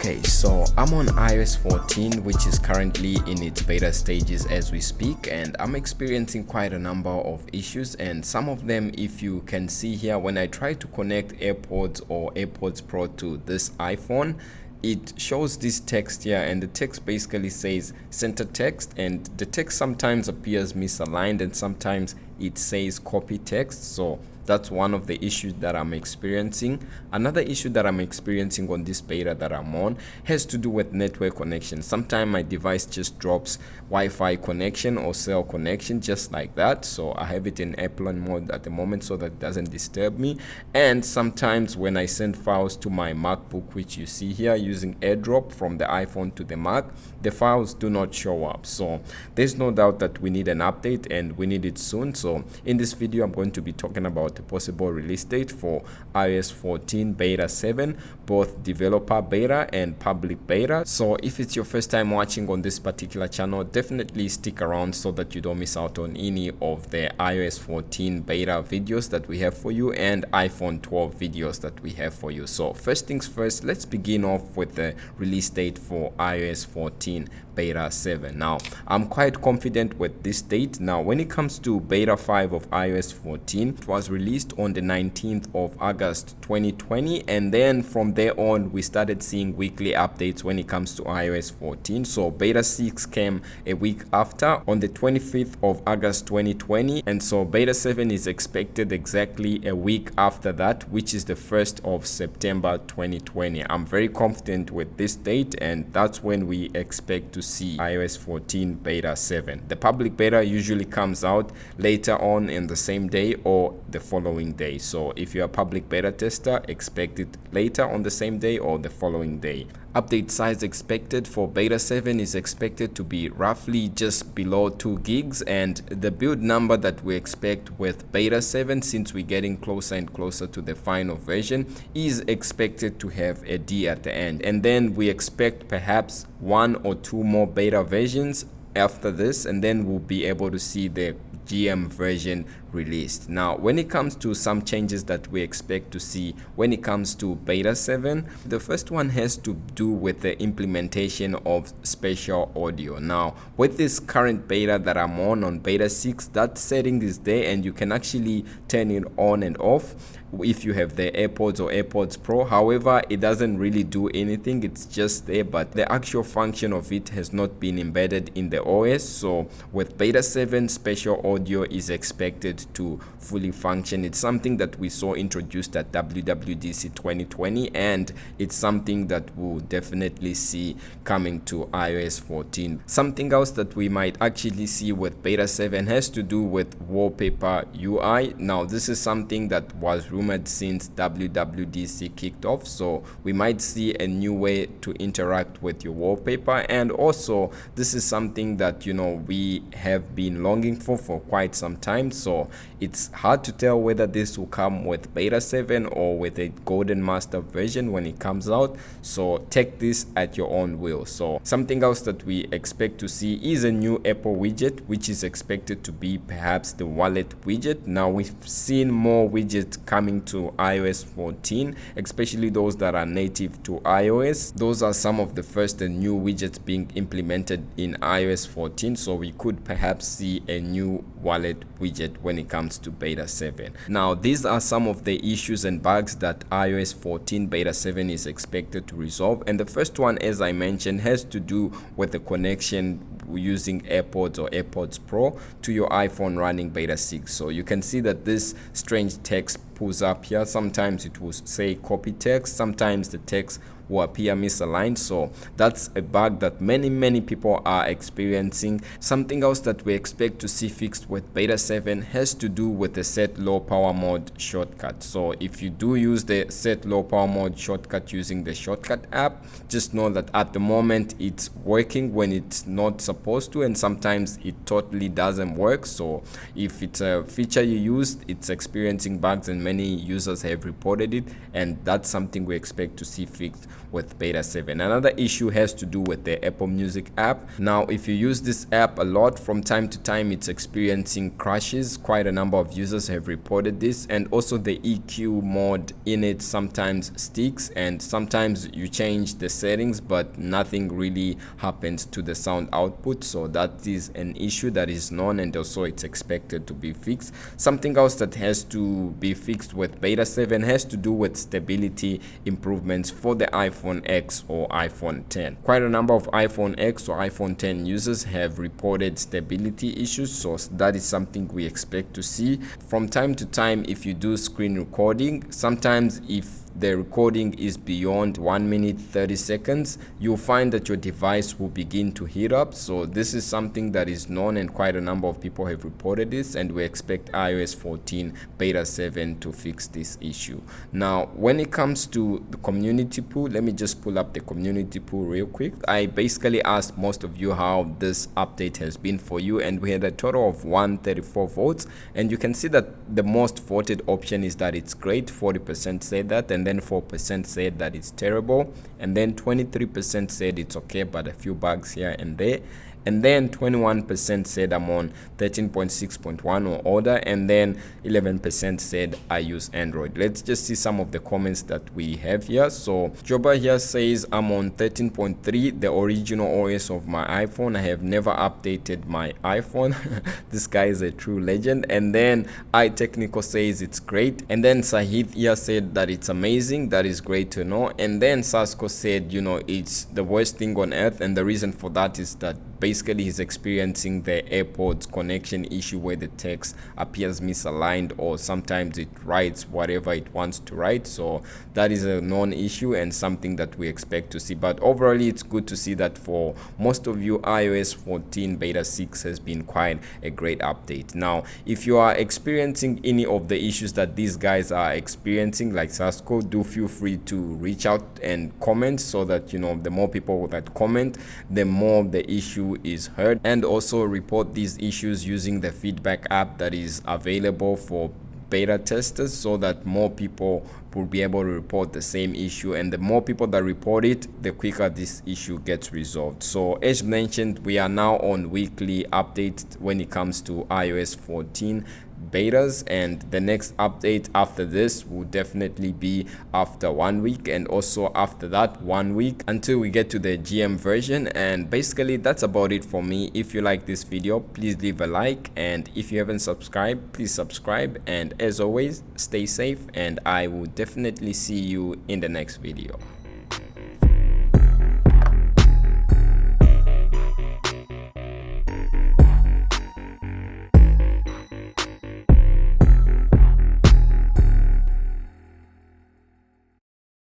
Okay, so I'm on iOS 14, which is currently in its beta stages as we speak, and I'm experiencing quite a number of issues, and some of them, if you can see here, when I try to connect AirPods or AirPods Pro to this iPhone, it shows this text here, and the text basically says center text, and the text sometimes appears misaligned and sometimes it says copy text. So that's one of the issues that I'm experiencing. Another issue that I'm experiencing on this beta that I'm on has to do with network connection. Sometimes my device just drops Wi-Fi connection or cell connection just like that. So I have it in airplane mode at the moment so that it doesn't disturb me. And sometimes when I send files to my MacBook, which you see here using AirDrop from the iPhone to the Mac, the files do not show up. So there's no doubt that we need an update and we need it soon. So in this video, I'm going to be talking about the possible release date for iOS 14 beta 7, both developer beta and public beta. So if it's your first time watching on this particular channel, definitely stick around so that you don't miss out on any of the iOS 14 beta videos that we have for you and iPhone 12 videos that we have for you. So first things first, let's begin off with the release date for iOS 14 beta 7. Now I'm quite confident with this date. Now when it comes to beta 5 of iOS 14, it was released on the 19th of August 2020, and then from there on we started seeing weekly updates when it comes to iOS 14. So beta 6 came a week after on the 25th of August 2020, and so beta 7 is expected exactly a week after that, which is the 1st of September 2020. I'm very confident with this date, and that's when we expect to see iOS 14 beta 7. The public beta usually comes out later on in the same day or the following day. So if you're a public beta tester, expect it later on the same day or the following day. Update size expected for beta 7 is expected to be roughly just below 2 gigs, and the build number that we expect with beta 7, since we're getting closer and closer to the final version, is expected to have a D at the end. And then we expect perhaps 1 or 2 more beta versions after this, and then we'll be able to see the GM version released. Now when it comes to some changes that we expect to see when it comes to beta 7, the first one has to do with the implementation of spatial audio. Now with this current beta that I'm on beta 6, that setting is there and you can actually turn it on and off if you have the AirPods or AirPods Pro. However, it doesn't really do anything, it's just there, but the actual function of it has not been embedded in the OS. So with beta 7, spatial audio is expected to fully function. It's something that we saw introduced at WWDC 2020, and it's something that we'll definitely see coming to iOS 14. Something else that we might actually see with beta 7 has to do with wallpaper UI. Now this is something that was rumored since WWDC kicked off, so we might see a new way to interact with your wallpaper, and also this is something that, you know, we have been longing for quite some time. So it's hard to tell whether this will come with beta 7 or with a golden master version when it comes out, so take this at your own will. So something else that we expect to see is a new Apple widget, which is expected to be perhaps the wallet widget. Now we've seen more widgets coming to iOS 14, especially those that are native to iOS. Those are some of the first and new widgets being implemented in iOS 14, so we could perhaps see a new wallet widget when it comes to beta 7. Now these are some of the issues and bugs that iOS 14 beta 7 is expected to resolve, and the first one, as I mentioned, has to do with the connection using AirPods or AirPods Pro to your iPhone running beta 6. So you can see that this strange text pulls up here. Sometimes it will say copy text, sometimes the text will appear misaligned. So that's a bug that many people are experiencing. Something else that we expect to see fixed with beta 7 has to do with the set low power mode shortcut. So if you do use the set low power mode shortcut using the shortcut app, just know that at the moment it's working when it's not supposed to, and sometimes it totally doesn't work. So if it's a feature you used, it's experiencing bugs, and many users have reported it, and that's something we expect to see fixed with beta 7. Another issue has to do with the Apple Music app. Now, if you use this app a lot, from time to time it's experiencing crashes. Quite a number of users have reported this, and also the EQ mode in it sometimes sticks, and sometimes you change the settings but nothing really happens to the sound output. So that is an issue that is known, and also it's expected to be fixed. Something else that has to be fixed with beta 7 has to do with stability improvements for the iPhone X or iPhone 10. Quite a number of iPhone X or iPhone 10 users have reported stability issues, so that is something we expect to see from time to time. If you do screen recording, sometimes if the recording is beyond 1 minute 30 seconds, you'll find that your device will begin to heat up. So this is something that is known, and quite a number of people have reported this, and we expect iOS 14 beta 7 to fix this issue. Now, when it comes to the community pool, let me just pull up the community pool real quick. I basically asked most of you how this update has been for you, and we had a total of 134 votes, and you can see that the most voted option is that it's great. 40% said that, and then 4% said that it's terrible, and then 23% said it's okay but a few bugs here and there, and then 21% said I'm on 13.6.1 or older, and then 11% said I use Android. Let's just see some of the comments that we have here. So Joba here says I'm on 13.3, the original OS of my iPhone. I have never updated my iPhone. This guy is a true legend. And then iTechnical says it's great, and then Sahith here said that it's amazing. That is great to know. And then Sasko said, you know, it's the worst thing on earth, and the reason for that is that basically he's experiencing the AirPods connection issue where the text appears misaligned, or sometimes it writes whatever it wants to write. So that is a known issue and something that we expect to see. But overall, it's good to see that for most of you, iOS 14 beta 6 has been quite a great update. Now, if you are experiencing any of the issues that these guys are experiencing, like Sasko, do feel free to reach out and comment, so that, you know, the more people that comment, the more the issue is heard. And also report these issues using the feedback app that is available for beta testers, so that more people will be able to report the same issue, and the more people that report it, the quicker this issue gets resolved. So as mentioned, we are now on weekly updates when it comes to iOS 14 betas, and the next update after this will definitely be after 1 week, and also after that 1 week until we get to the GM version. And basically that's about it for me. If you like this video, please leave a like, and if you haven't subscribed, please subscribe, and as always, stay safe, and I will definitely see you in the next video.